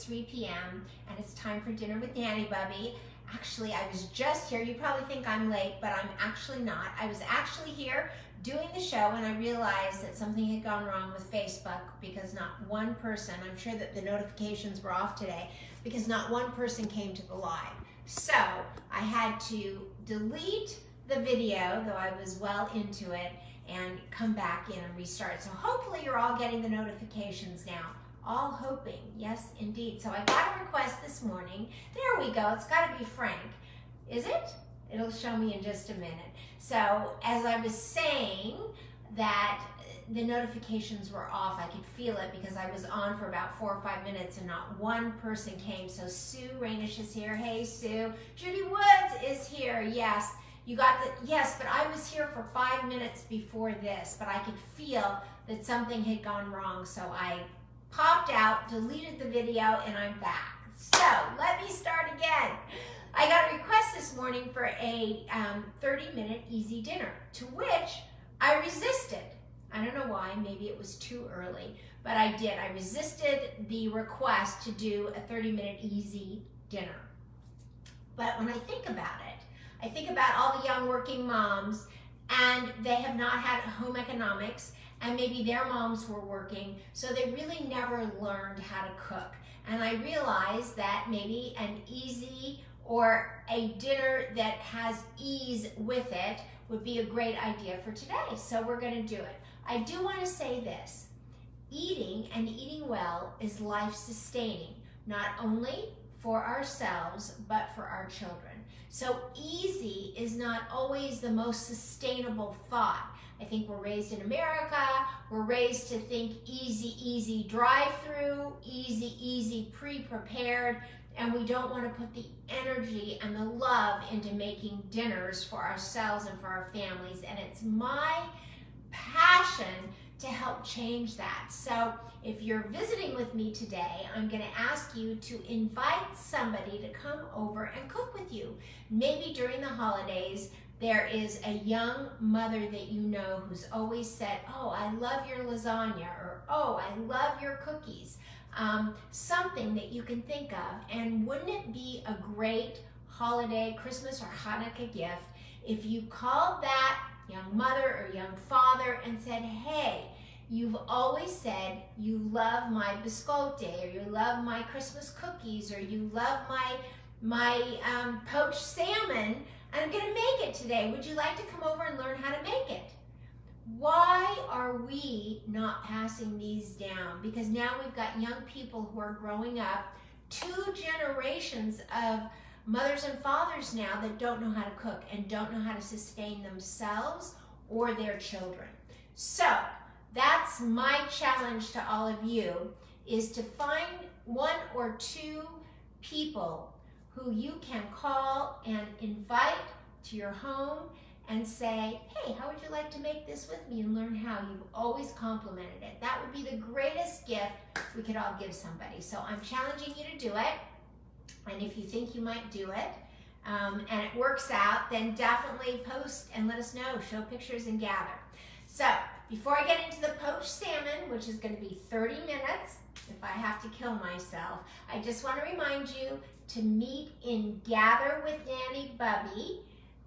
3 p.m. and it's time for dinner with Nanny Bubby. Actually, I was just here. You probably think I'm late, but I'm actually not. I was actually here doing the show and I realized that something had gone wrong with Facebook because not one person, I'm sure that the notifications were off today, because not one person came to the live. So I had to delete the video, though I was well into it, and come back in and restart. So hopefully you're all getting the notifications now. All hoping, yes indeed. So I got a request this morning. There we go, it's gotta be Frank. Is it? It'll show me in just a minute. So as I was saying that the notifications were off, I could feel it because I was on for about 4 or 5 minutes and not one person came. So Sue Rainish is here. Hey Sue. Judy Woods is here. Yes. You got the, yes, but I was here for 5 minutes before this, but I could feel that something had gone wrong. So I popped out, deleted the video, and I'm back. So let me start again. I got a request this morning for a 30-minute easy dinner, to which I resisted. I don't know why, maybe it was too early, but I did. I resisted the request to do a 30-minute easy dinner. But when I think about it, I think about all the young working moms and they have not had home economics and maybe their moms were working, so they really never learned how to cook. And I realized that maybe an easy or a dinner that has ease with it would be a great idea for today. So we're gonna do it. I do wanna say this, eating and eating well is life-sustaining, not only for ourselves, but for our children. So easy is not always the most sustainable thought. I think we're raised in America, we're raised to think easy, easy drive-through, easy, easy pre-prepared, and we don't want to put the energy and the love into making dinners for ourselves and for our families. And it's my passion to help change that. So if you're visiting with me today, I'm going to ask you to invite somebody to come over and cook with you. Maybe during the holidays, there is a young mother that you know who's always said, oh, I love your lasagna, or oh, I love your cookies. Something that you can think of. And wouldn't it be a great holiday, Christmas or Hanukkah gift if you called that young mother or young father and said, hey, you've always said you love my biscotte, or you love my Christmas cookies, or you love my poached salmon, and I'm gonna make it today. Would you like to come over and learn how to make it? Why are we not passing these down? Because now we've got young people who are growing up, 2 generations of mothers and fathers now that don't know how to cook and don't know how to sustain themselves or their children. So that's my challenge to all of you, is to find 1 or 2 people who you can call and invite to your home and say, hey, how would you like to make this with me and learn how? You've always complimented it. That would be the greatest gift we could all give somebody. So I'm challenging you to do it. And if you think you might do it, and it works out, then definitely post and let us know. Show pictures and gather. So before I get into the poached salmon, which is going to be 30 minutes, if I have to kill myself, I just want to remind you to meet in Gather with Nanny Bubby,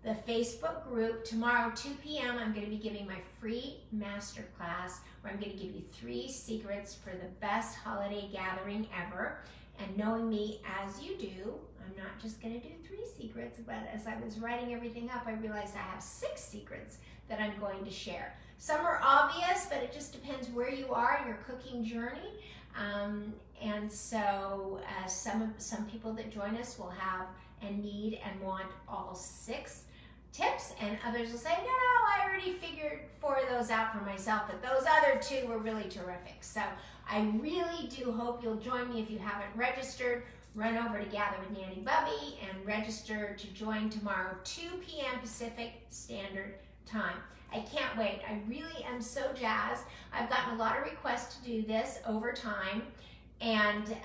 the Facebook group. Tomorrow, 2 p.m., I'm going to be giving my free masterclass where I'm going to give you 3 secrets for the best holiday gathering ever. And knowing me as you do, I'm not just going to do 3 secrets, but as I was writing everything up, I realized I have 6 secrets that I'm going to share. Some are obvious, but it just depends where you are in your cooking journey. And so some people that join us will have and need and want all 6 tips, and others will say, no, I already figured 4 of those out for myself, but those other 2 were really terrific. So I really do hope you'll join me. If you haven't registered, run over to Gather with Nanny Bubby and register to join tomorrow, 2 p.m. Pacific Standard Time. I can't wait. I really am so jazzed. I've gotten a lot of requests to do this over time, and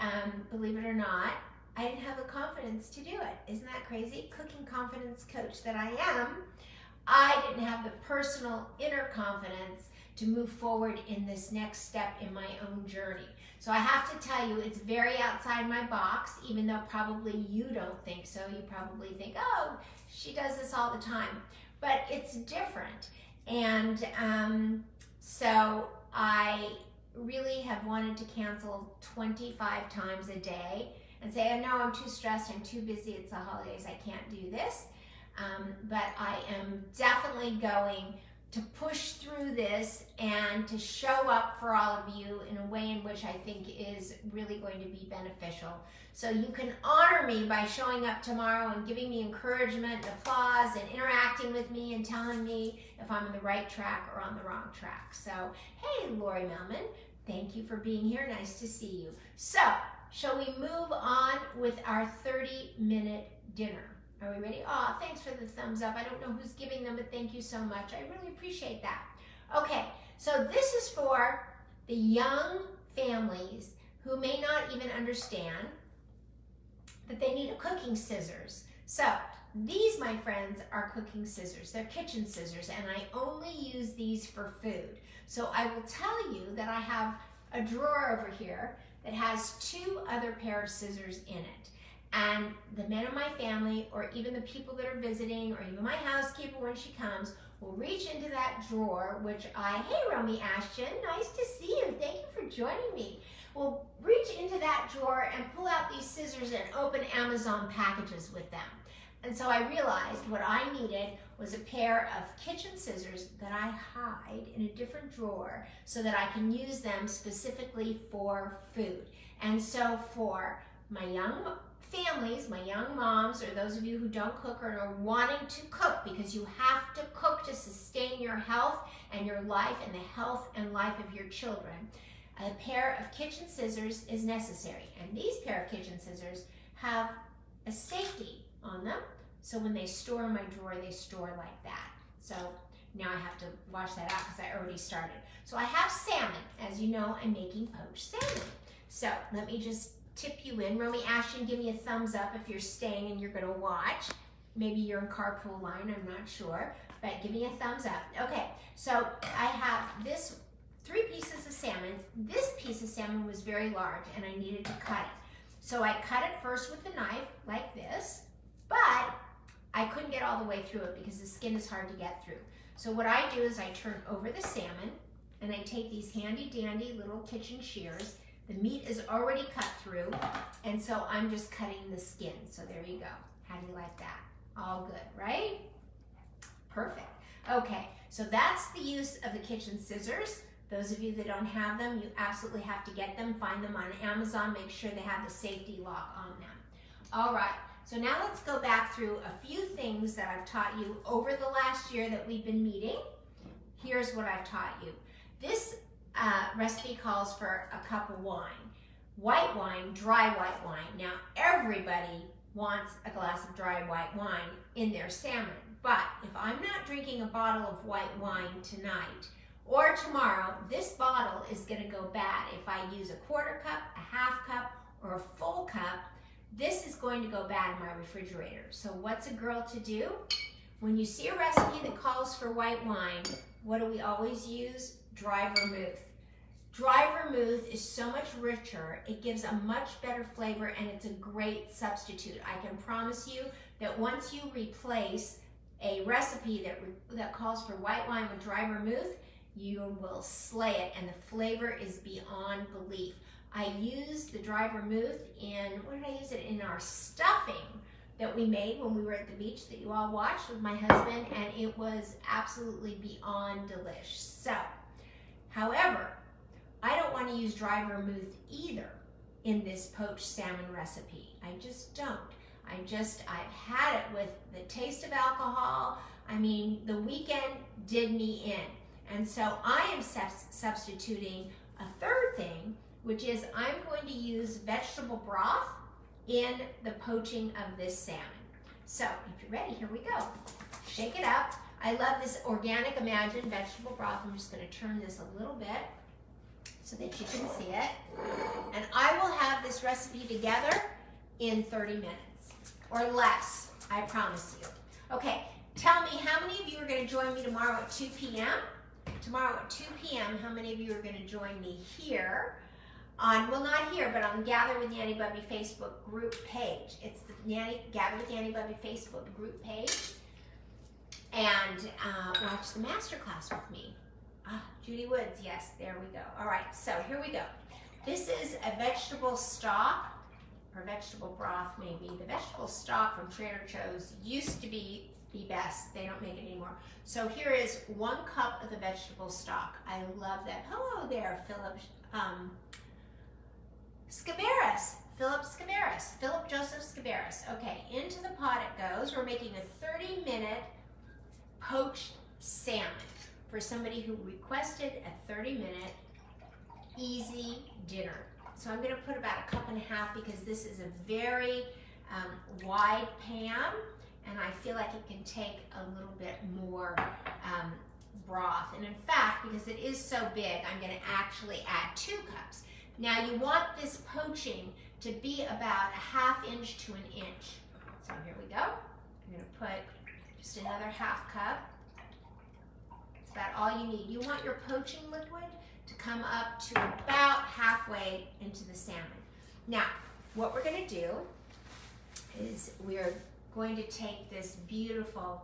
believe it or not, I didn't have the confidence to do it. Isn't that crazy? Cooking confidence coach that I am, I didn't have the personal inner confidence to move forward in this next step in my own journey. So I have to tell you, it's very outside my box, even though probably you don't think so. You probably think, oh, she does this all the time. But it's different. And so I really have wanted to cancel 25 times a day and say, oh, no, I'm too stressed, I'm too busy, it's the holidays, I can't do this. But I am definitely going to push through this and to show up for all of you in a way in which I think is really going to be beneficial. So you can honor me by showing up tomorrow and giving me encouragement and applause and interacting with me and telling me if I'm on the right track or on the wrong track. So, hey, Lori Melman, thank you for being here. Nice to see you. So, shall we move on with our 30-minute dinner? Are we ready? Oh, thanks for the thumbs up. I don't know who's giving them, but thank you so much. I really appreciate that. Okay, so this is for the young families who may not even understand that they need a cooking scissors. So these, my friends, are cooking scissors. They're kitchen scissors, and I only use these for food. So I will tell you that I have a drawer over here that has 2 other pair of scissors in it. And the men of my family, or even the people that are visiting, or even my housekeeper when she comes, will reach into that drawer, which hey, Romy Ashton, nice to see you. Thank you for joining me. Will reach into that drawer and pull out these scissors and open Amazon packages with them. And so I realized what I needed was a pair of kitchen scissors that I hide in a different drawer so that I can use them specifically for food. And so for my young families, my young moms, or those of you who don't cook or are wanting to cook, because you have to cook to sustain your health and your life and the health and life of your children, a pair of kitchen scissors is necessary. And these pair of kitchen scissors have a safety on them, so when they store in my drawer, they store like that. So now I have to wash that out because I already started. So I have salmon. As you know, I'm making poached salmon. So let me just tip you in. Romy Ashton, give me a thumbs up if you're staying and you're going to watch. Maybe you're in carpool line, I'm not sure, but give me a thumbs up. Okay, so I have this 3 pieces of salmon. This piece of salmon was very large and I needed to cut it. So I cut it first with the knife like this, but I couldn't get all the way through it because the skin is hard to get through. So what I do is I turn over the salmon and I take these handy dandy little kitchen shears. The meat is already cut through, and so I'm just cutting the skin. So there you go. How do you like that? All good, right? Perfect. Okay, so that's the use of the kitchen scissors. Those of you that don't have them, you absolutely have to get them. Find them on Amazon. Make sure they have the safety lock on them. All right, so now let's go back through a few things that I've taught you over the last year that we've been meeting. Here's what I've taught you. This recipe calls for a cup of wine. White wine, dry white wine. Now, everybody wants a glass of dry white wine in their salmon, but if I'm not drinking a bottle of white wine tonight or tomorrow, this bottle is going to go bad. If I use a 1/4 cup, a 1/2 cup, or a full cup, this is going to go bad in my refrigerator. So what's a girl to do? When you see a recipe that calls for white wine, what do we always use? Dry vermouth. Dry vermouth is so much richer, it gives a much better flavor, and it's a great substitute. I can promise you that once you replace a recipe that calls for white wine with dry vermouth, you will slay it, and the flavor is beyond belief. I used the dry vermouth in, what did I use it in? Our stuffing that we made when we were at the beach that you all watched with my husband, and it was absolutely beyond delish. So, however, I don't want to use dry vermouth either in this poached salmon recipe. I just don't. I've had it with the taste of alcohol. I mean, the weekend did me in. And so I am substituting a third thing, which is I'm going to use vegetable broth in the poaching of this salmon. So if you're ready, here we go. Shake it up. I love this Organic Imagine vegetable broth. I'm just going to turn this a little bit so that you can see it. And I will have this recipe together in 30 minutes or less, I promise you. Okay, tell me how many of you are going to join me tomorrow at 2 p.m. tomorrow at 2 p.m., how many of you are going to join me here on, well, not here, but on Gather with Nanny Bubby Facebook group page. It's the Gather with Nanny Bubby Facebook group page. And watch the masterclass with me. Judy Woods, yes, there we go. All right, so here we go. This is a vegetable stock, or vegetable broth maybe. The vegetable stock from Trader Joe's used to be the best. They don't make it anymore. So here is 1 cup of the vegetable stock. I love that. Hello there, Philip Scabaris. Philip Joseph Scabaris. Okay, into the pot it goes. We're making a 30-minute poached salmon for somebody who requested a 30-minute easy dinner. So I'm going to put about 1.5 cups because this is a very wide pan, and I feel like it can take a little bit more broth. And in fact, because it is so big, I'm going to actually add 2 cups. Now you want this poaching to be about 1/2 inch to 1 inch. So here we go. I'm going to put just another 1/2 cup. It's about all you need. You want your poaching liquid to come up to about halfway into the salmon. Now, what we're going to do is we're going to take this beautiful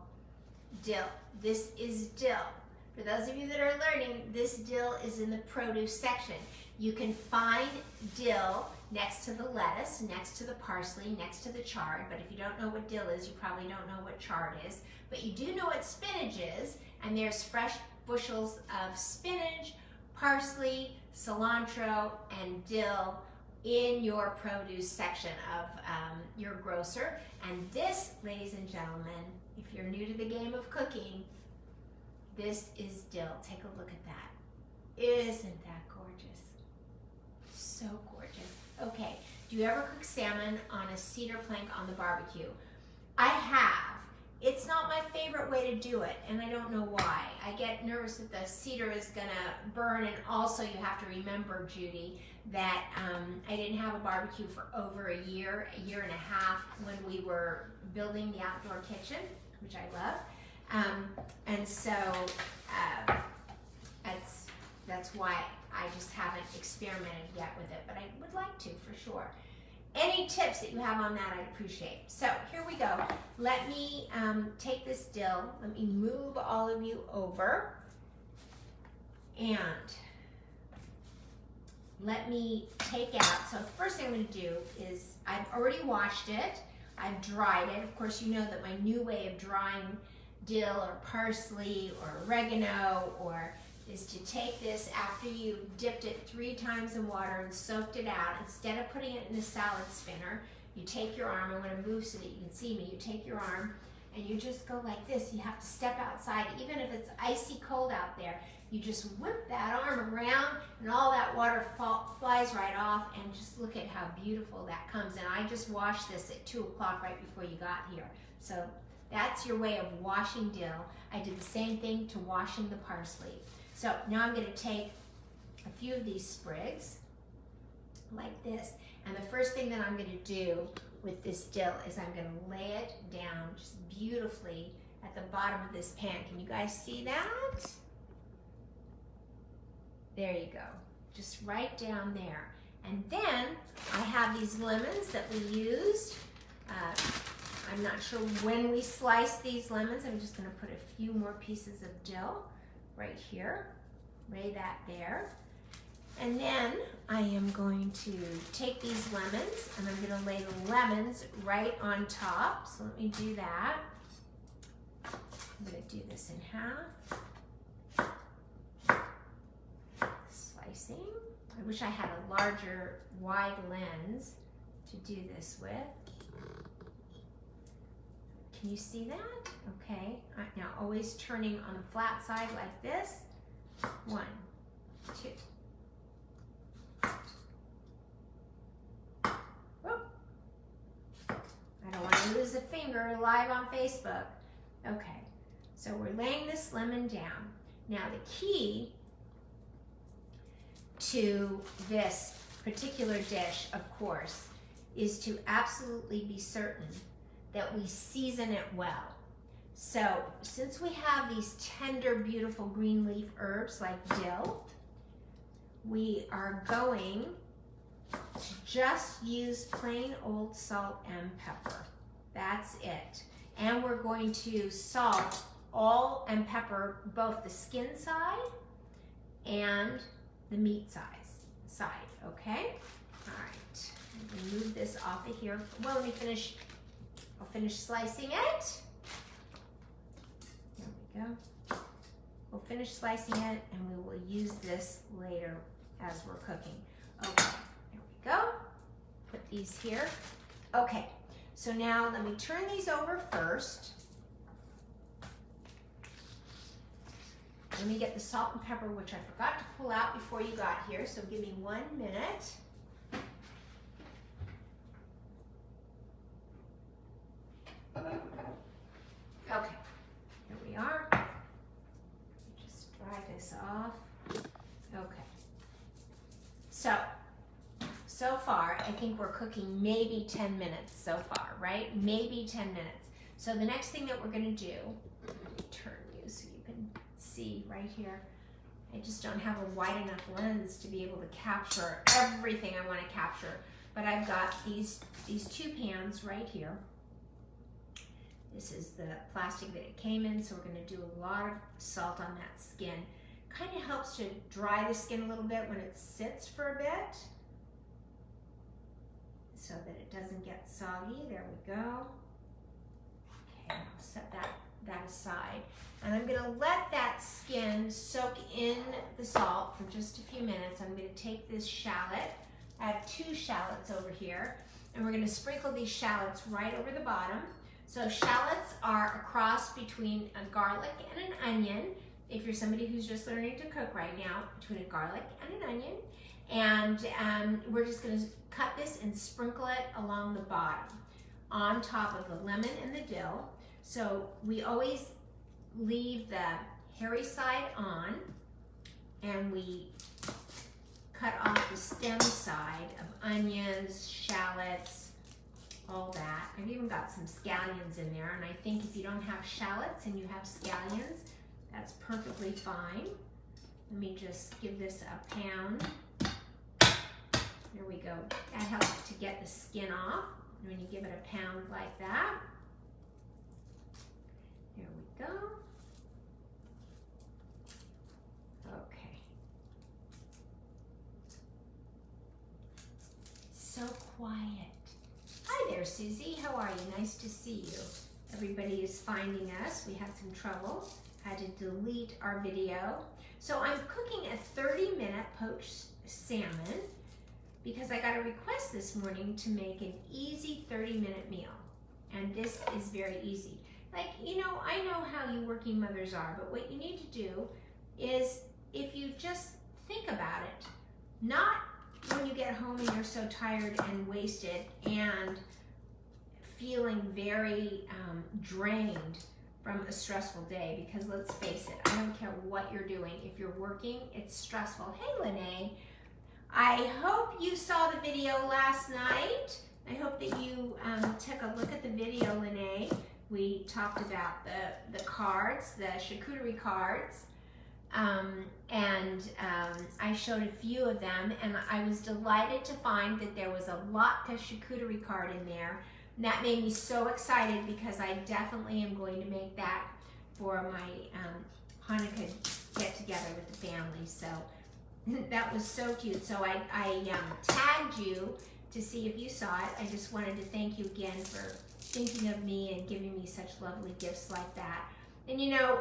dill. This is dill. For those of you that are learning, this dill is in the produce section. You can find dill next to the lettuce, next to the parsley, next to the chard, but if you don't know what dill is, you probably don't know what chard is, but you do know what spinach is, and there's fresh bushels of spinach, parsley, cilantro, and dill in your produce section of your grocer. And this, ladies and gentlemen, if you're new to the game of cooking, this is dill. Take a look at that. Isn't that gorgeous? So gorgeous. Okay, do you ever cook salmon on a cedar plank on the barbecue? I have. It's not my favorite way to do it, and I don't know why. I get nervous that the cedar is gonna burn, and also you have to remember, Judy, that I didn't have a barbecue for over a year and a half when we were building the outdoor kitchen, which I love. And so that's why I just haven't experimented yet with it, but I would like to for sure. Any tips that you have on that, I'd appreciate. So here we go. Let me take this dill. Let me move all of you over. And let me take out, so the first thing I'm going to do is I've already washed it. I've dried it. Of course, you know that my new way of drying dill or parsley or oregano is to take this after you've dipped it 3 times in water and soaked it out. Instead of putting it in a salad spinner, you take your arm. I'm going to move so that you can see me. You take your arm and you just go like this. You have to step outside. Even if it's icy cold out there, you just whip that arm around and all that water flies right off, and just look at how beautiful that comes. And I just washed this at 2 o'clock right before you got here. So that's your way of washing dill. I did the same thing to washing the parsley. So now I'm going to take a few of these sprigs like this. And the first thing that I'm going to do with this dill is I'm going to lay it down just beautifully at the bottom of this pan. Can you guys see that? There you go. Just right down there. And then I have these lemons that we used. I'm not sure when we sliced these lemons. I'm just going to put a few more pieces of dill right here. Lay that there. And then I am going to take these lemons and I'm going to lay the lemons right on top. So let me do that. I'm going to do this in half. Slicing. I wish I had a larger wide lens to do this with. Can you see that? Okay. Now always turning on the flat side like this. 1, 2. Whoop. I don't want to lose a finger live on Facebook. Okay. So we're laying this lemon down. Now the key to this particular dish, of course, is to absolutely be certain that we season it well. So since we have these tender, beautiful green leaf herbs like dill, we are going to just use plain old salt and pepper. That's it. And we're going to salt all and pepper both the skin side and the meat side, okay? All right, I'm gonna move this off of here. Well, let me finish, I'll finish slicing it. There we go. We'll finish slicing it and we will use this later as we're cooking. Okay, there we go. Put these here. Okay, so now let me turn these over first. Let me get the salt and pepper, which I forgot to pull out before you got here, so give me 1 minute. Okay, here we are. Just dry this off. Okay. So far, I think we're cooking maybe 10 minutes so far, right? Maybe 10 minutes. So the next thing that we're gonna do, let me turn you so you can see right here. I just don't have a wide enough lens to be able to capture everything I want to capture. But I've got these two pans right here. This is the plastic that it came in, so we're going to do a lot of salt on that skin. Kind of helps to dry the skin a little bit when it sits for a bit, so that it doesn't get soggy. There we go. Okay, I'll set that aside. And I'm gonna let that skin soak in the salt for just a few minutes. I'm gonna take this shallot. I have 2 shallots over here, and we're gonna sprinkle these shallots right over the bottom. So shallots are a cross between a garlic and an onion. If you're somebody who's just learning to cook right now, between a garlic and an onion. And we're just gonna cut this and sprinkle it along the bottom on top of the lemon and the dill. So we always leave the hairy side on, and we cut off the stem side of onions, shallots, all that. I've even got some scallions in there, and I think if you don't have shallots and you have scallions, that's perfectly fine. Let me just give this a pound. There we go. That helps to get the skin off when you give it a pound like that. There we go. Okay. So quiet. Hi there, Susie. How are you? Nice to see you. Everybody is finding us. We had some trouble. Had to delete our video. So I'm cooking a 30-minute poached salmon because I got a request this morning to make an easy 30-minute meal. And this is very easy. Like, you know, I know how you working mothers are, but what you need to do is, if you just think about it, not when you get home and you're so tired and wasted and feeling very drained from a stressful day, because let's face it, I don't care what you're doing. If you're working, it's stressful. Hey, Lene. I hope you saw the video last night. I hope that you took a look at the video, Lene. We talked about the cards, the charcuterie cards, and I showed a few of them, and I was delighted to find that there was a Latka charcuterie card in there. And that made me so excited because I definitely am going to make that for my Hanukkah get-together with the family. So that was so cute. So I tagged you to see if you saw it. I just wanted to thank you again for thinking of me and giving me such lovely gifts like that. And you know,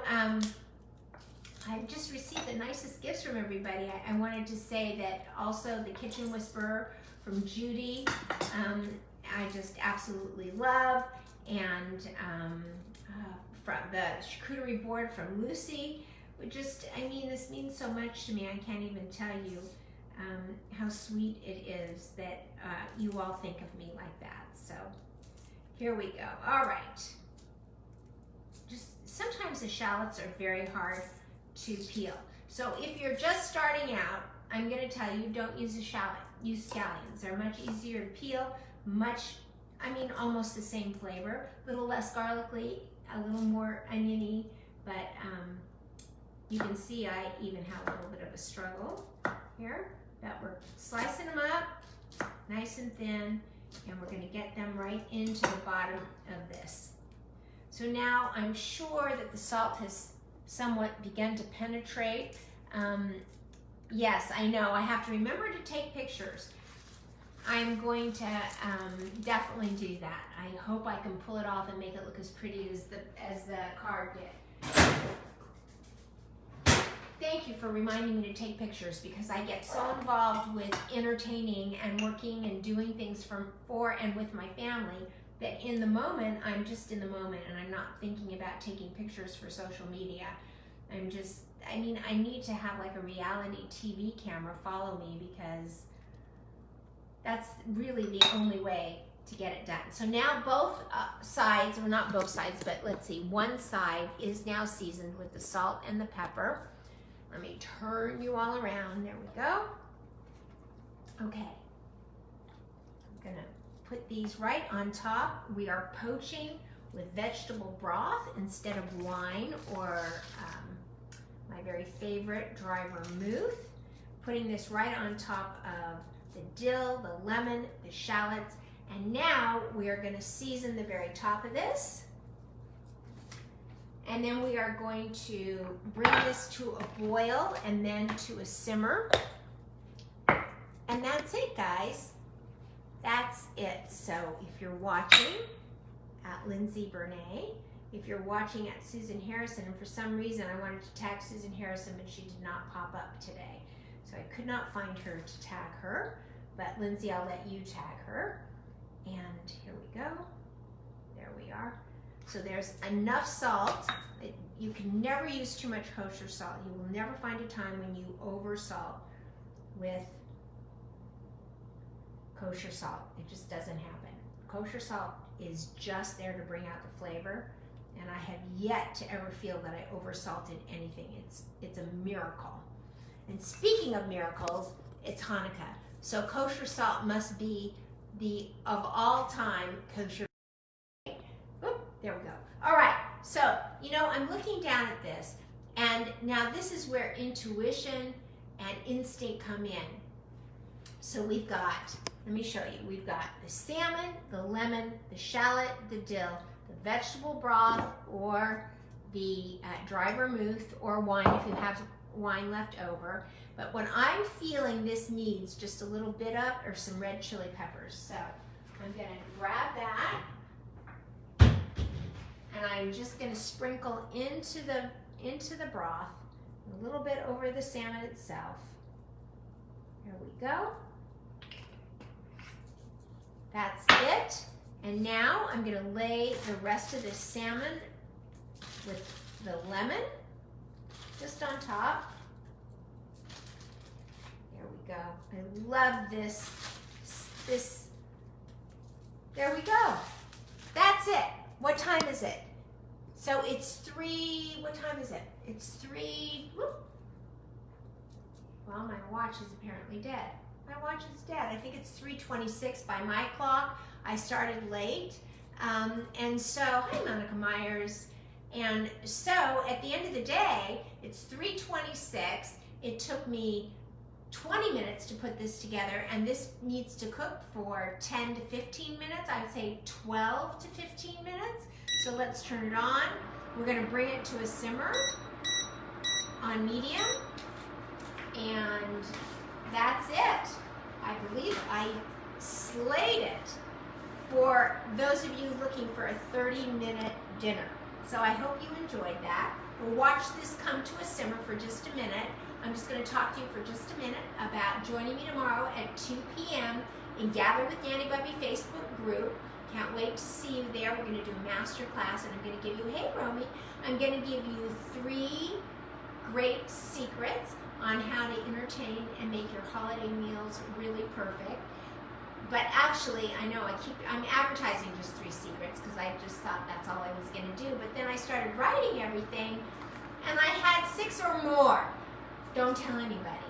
I've just received the nicest gifts from everybody. I wanted to say that also the Kitchen Whisperer from Judy, I just absolutely love, and from the charcuterie board from Lucy. I mean, this means so much to me. I can't even tell you how sweet it is that you all think of me like that. So here we go. All right. Just sometimes the shallots are very hard to peel. So if you're just starting out, I'm going to tell you, don't use a shallot. Use scallions. They're much easier to peel, almost the same flavor, a little less garlicky, a little more oniony, but you can see I even have a little bit of a struggle here, but we're slicing them up nice and thin, and we're going to get them right into the bottom of this. So now I'm sure that the salt has somewhat begun to penetrate. Yes, I know, I have to remember to take pictures. I'm going to definitely do that. I hope I can pull it off and make it look as pretty as the card did. Thank you for reminding me to take pictures, because I get so involved with entertaining and working and doing things for and with my family that in the moment, I'm just in the moment and I'm not thinking about taking pictures for social media. I need to have like a reality TV camera follow me, because that's really the only way to get it done. So now both sides, well not both sides, but let's see, one side is now seasoned with the salt and the pepper. Let me turn you all around. There we go. Okay. I'm gonna put these right on top. We are poaching with vegetable broth instead of wine or my very favorite dry vermouth. Putting this right on top of the dill, the lemon, the shallots, and now we are going to season the very top of this. And then we are going to bring this to a boil and then to a simmer. And that's it, guys. That's it. So if you're watching at Lindsay Bernay, if you're watching at Susan Harrison, and for some reason I wanted to tag Susan Harrison, but she did not pop up today. So I could not find her to tag her, but Lindsay, I'll let you tag her. And here we go. There we are. So there's enough salt. You can never use too much kosher salt. You will never find a time when you over salt with kosher salt. It just doesn't happen. Kosher salt is just there to bring out the flavor, and I have yet to ever feel that I over salted anything. It's a miracle. And speaking of miracles, it's Hanukkah. So kosher salt must be the of all time kosher. Oop, there we go. All right, so I'm looking down at this, and now this is where intuition and instinct come in. So we've got, let me show you, we've got the salmon, the lemon, the shallot, the dill, the vegetable broth, or the dry vermouth, or wine if you have wine left over. But what I'm feeling this needs just a little bit of are some red chili peppers. So I'm gonna grab that, and I'm just gonna sprinkle into the broth, a little bit over the salmon itself. There we go. That's it. And now I'm gonna lay the rest of this salmon with the lemon just on top. There we go. I love this. There we go. That's it. What time is it? So it's 3, what time is it? It's 3, whoop. Well, my watch is apparently dead. My watch is dead. I think it's 3:26 by my clock. I started late. And so, hi Monica Myers. And so at the end of the day, it's 3:26. It took me 20 minutes to put this together, and this needs to cook for 10 to 15 minutes. I would say 12 to 15 minutes. So let's turn it on. We're gonna bring it to a simmer on medium, and that's it. I believe I slayed it for those of you looking for a 30-minute dinner. So I hope you enjoyed that. We'll watch this come to a simmer for just a minute. I'm just going to talk to you for just a minute about joining me tomorrow at 2 p.m. in Gather with Nanny Bubby Facebook group. Can't wait to see you there. We're going to do a master class, and I'm going to give you, hey Romy, I'm going to give you 3 great secrets on how to entertain and make your holiday meals really perfect. But actually, I know I'm advertising just 3 secrets because I just thought that's all I was going to do. But then I started writing everything, and I had 6 or more. Don't tell anybody.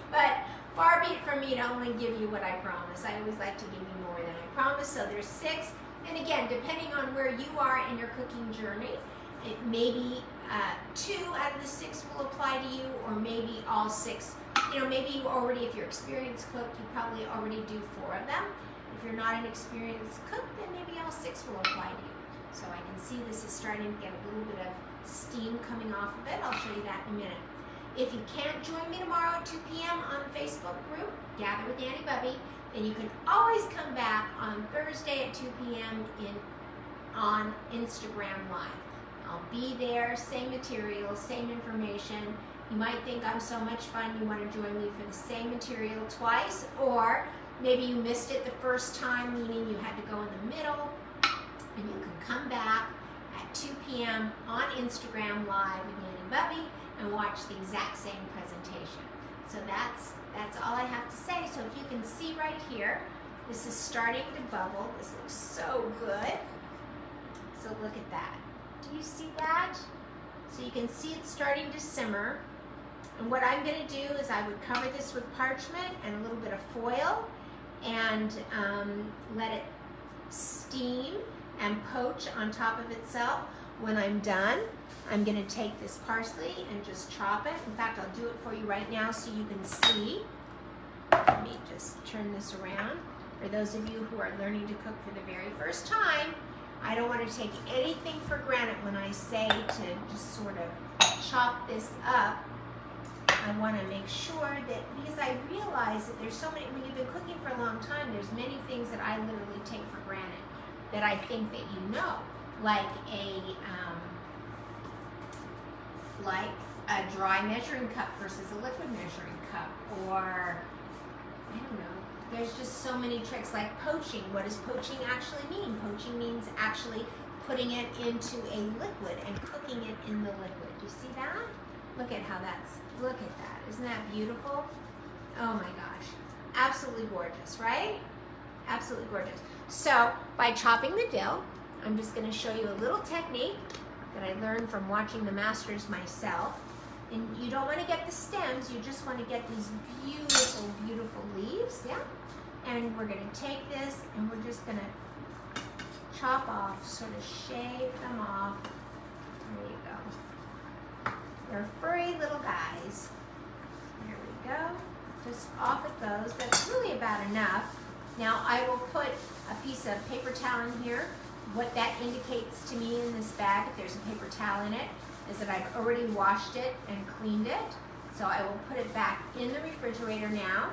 But far be it from me to only give you what I promise. I always like to give you more than I promise. So there's 6. And again, depending on where you are in your cooking journey, it may be 2 out of the 6 will apply to you, or maybe all 6. You know, maybe you already, if you're experienced cook, you probably already do 4 of them. If you're not an experienced cook, then maybe all 6 will apply to you. So I can see this is starting to get a little bit of steam coming off of it. I'll show you that in a minute. If you can't join me tomorrow at 2 p.m. on the Facebook group, Gather with Nanny Bubby, then you can always come back on Thursday at 2 p.m. on Instagram Live. I'll be there, same material, same information. You might think I'm so much fun you want to join me for the same material twice, or maybe you missed it the first time, meaning you had to go in the middle, and you can come back at 2 p.m. on Instagram Live with Nanny Bubby and watch the exact same presentation. So that's all I have to say. So if you can see right here, this is starting to bubble. This looks so good. So look at that. Do you see that? So you can see it's starting to simmer. And what I'm going to do is I would cover this with parchment and a little bit of foil and let it steam and poach on top of itself. When I'm done, I'm going to take this parsley and just chop it. In fact, I'll do it for you right now so you can see. Let me just turn this around. For those of you who are learning to cook for the very first time, I don't want to take anything for granted when I say to just sort of chop this up. I want to make sure that, because I realize that there's so many, when you've been cooking for a long time, there's many things that I literally take for granted that I think that you know, like a dry measuring cup versus a liquid measuring cup, or I don't know. There's just so many tricks, like poaching. What does poaching actually mean? Poaching means actually putting it into a liquid and cooking it in the liquid. Do you see that? Look at how look at that. Isn't that beautiful? Oh my gosh. Absolutely gorgeous, right? Absolutely gorgeous. So by chopping the dill, I'm just going to show you a little technique that I learned from watching the masters myself. And you don't want to get the stems, you just want to get these beautiful, beautiful leaves, yeah? And we're going to take this and we're just going to chop off, sort of shave them off. There you go. They're furry little guys. There we go. Just off it goes. That's really about enough. Now I will put a piece of paper towel in here. What that indicates to me in this bag, if there's a paper towel in it, is that I've already washed it and cleaned it. So I will put it back in the refrigerator now.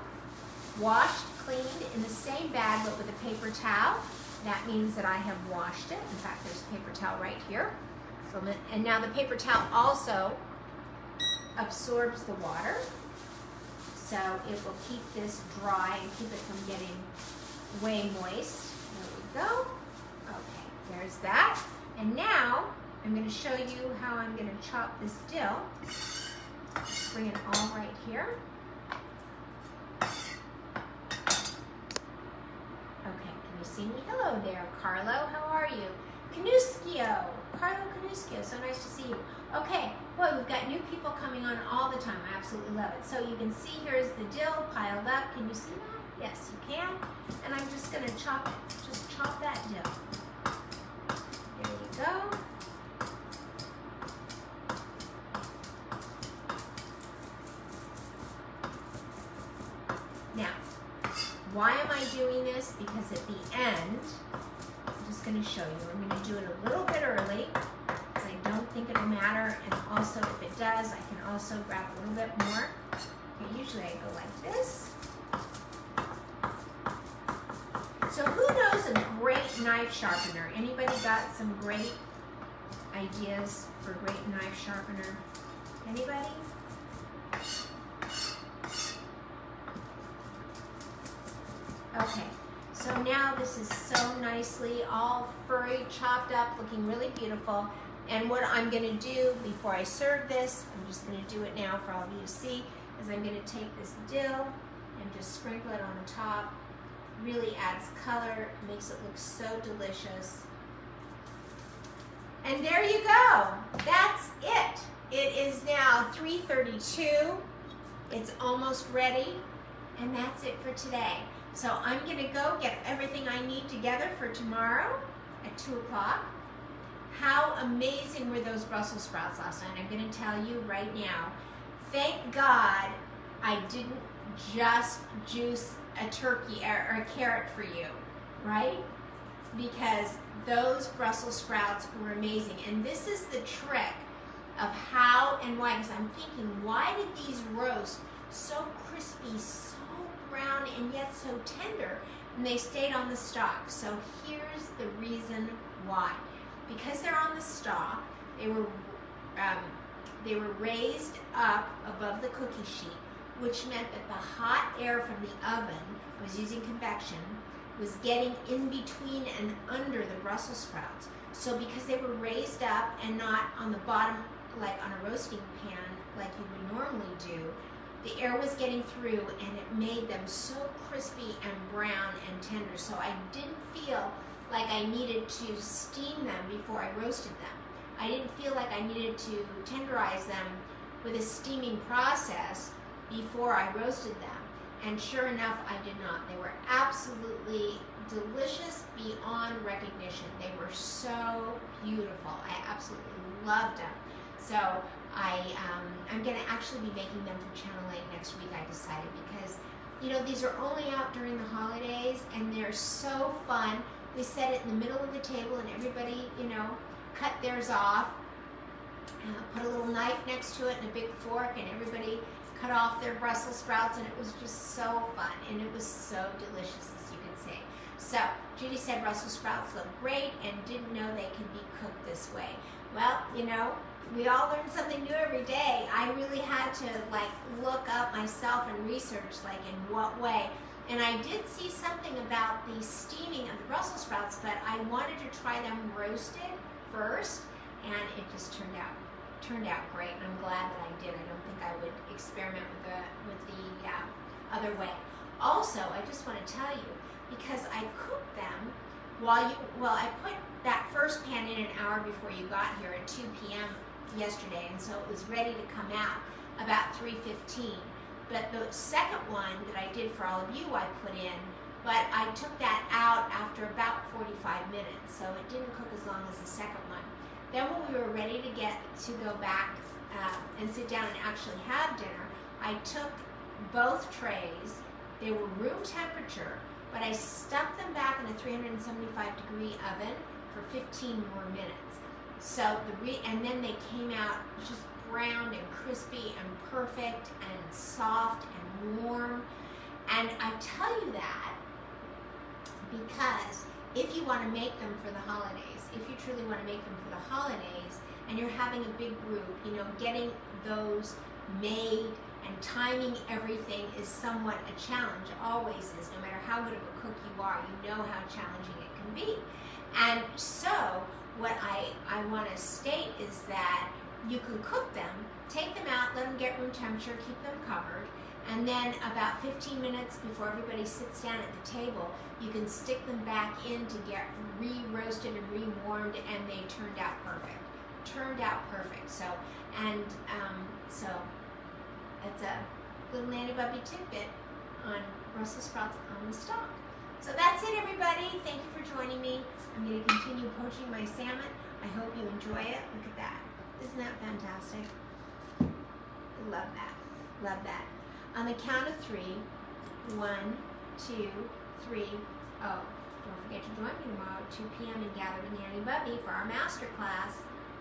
Washed, cleaned in the same bag but with a paper towel. That means that I have washed it. In fact, there's a paper towel right here. So, and now the paper towel also absorbs the water. So it will keep this dry and keep it from getting way moist. There we go. Okay, there's that. And now I'm going to show you how I'm going to chop this dill. Bring it all right here. Okay, can you see me? Hello there, Carlo. How are you? Canuschio. Carlo Canuschio. So nice to see you. Okay, boy, we've got new people coming on all the time. I absolutely love it. So you can see here's the dill piled up. Can you see that? Yes, you can. And I'm just going to chop it. Just chop that dill. There you go. Now, why am I doing this? Because at the end, I'm just going to show you. I'm going to do it a little bit early because I don't think it'll matter. And also, if it does, I can also grab a little bit more. Okay, usually I go like this. So who knows a great knife sharpener? Anybody got some great ideas for great knife sharpener? Anybody? Okay, so now this is so nicely all furry, chopped up, looking really beautiful. And what I'm going to do before I serve this, I'm just going to do it now for all of you to see, is I'm going to take this dill and just sprinkle it on the top. Really adds color, makes it look so delicious. And there you go. That's it. It is now 3:32. It's almost ready. And that's it for today. So I'm going to go get everything I need together for tomorrow. at 2 o'clock. How amazing were those Brussels sprouts last night? I'm going to tell you right now. Thank God I didn't just juice a turkey or a carrot for you, right? Because those Brussels sprouts were amazing. And this is the trick of how and why, because I'm thinking, why did these roast so crispy, so brown, and yet so tender? And they stayed on the stalk. So here's the reason why. Because they're on the stalk, they were raised up above the cookie sheet, which meant that the hot air from the oven, I was using convection, was getting in between and under the Brussels sprouts. So because they were raised up and not on the bottom, like on a roasting pan, like you would normally do, the air was getting through and it made them so crispy and brown and tender. So I didn't feel like I needed to steam them before I roasted them. I didn't feel like I needed to tenderize them with a steaming process before I roasted them. And sure enough, I did not. They were absolutely delicious beyond recognition. They were so beautiful. I absolutely loved them. So I'm going to actually be making them for Channel 8 next week, I decided, because, you know, these are only out during the holidays, and they're so fun. We set it in the middle of the table, and everybody, you know, cut theirs off, put a little knife next to it and a big fork, and everybody cut off their Brussels sprouts, and it was just so fun, and it was so delicious, as you can see. So Judy said Brussels sprouts look great and didn't know they could be cooked this way. Well, you know, we all learn something new every day. I really had to like look up myself and research like in what way. And I did see something about the steaming of the Brussels sprouts, but I wanted to try them roasted first, and it just turned out great, and I'm glad that I did. I don't think I would experiment with the other way. Also, I just want to tell you, because I cooked them I put that first pan in an hour before you got here at 2 p.m. yesterday, and so it was ready to come out about 3:15. But the second one that I did for all of you, I put in, but I took that out after about 45 minutes, so it didn't cook as long as the second one. Then when we were ready to go back and sit down and actually have dinner, I took both trays. They were room temperature, but I stuck them back in a 375-degree oven for 15 more minutes. So and then they came out just brown and crispy and perfect and soft and warm. And I tell you that because if you want to make them for the holidays, if you truly want to make them for the holidays, and you're having a big group, you know, getting those made and timing everything is somewhat a challenge, always is. No matter how good of a cook you are, you know how challenging it can be. And so what I want to state is that you can cook them, take them out, let them get room temperature, keep them covered, and then about 15 minutes before everybody sits down at the table, you can stick them back in to get re-roasted and re-warmed, and they turned out perfect. So that's a little Nanny Bubby tidbit on Brussels sprouts on the stalk. So that's it, everybody. Thank you for joining me. I'm going to continue poaching my salmon. I hope you enjoy it. Look at that. Isn't that fantastic? Love that. Love that. On the count of 3, 1, 2, 3, oh, don't forget to join me tomorrow at 2 p.m. and gather with Nanny Bubby for our master class.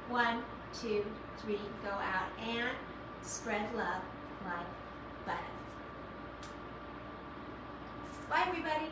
1, 2, 3, go out and spread love like butter. Bye, everybody.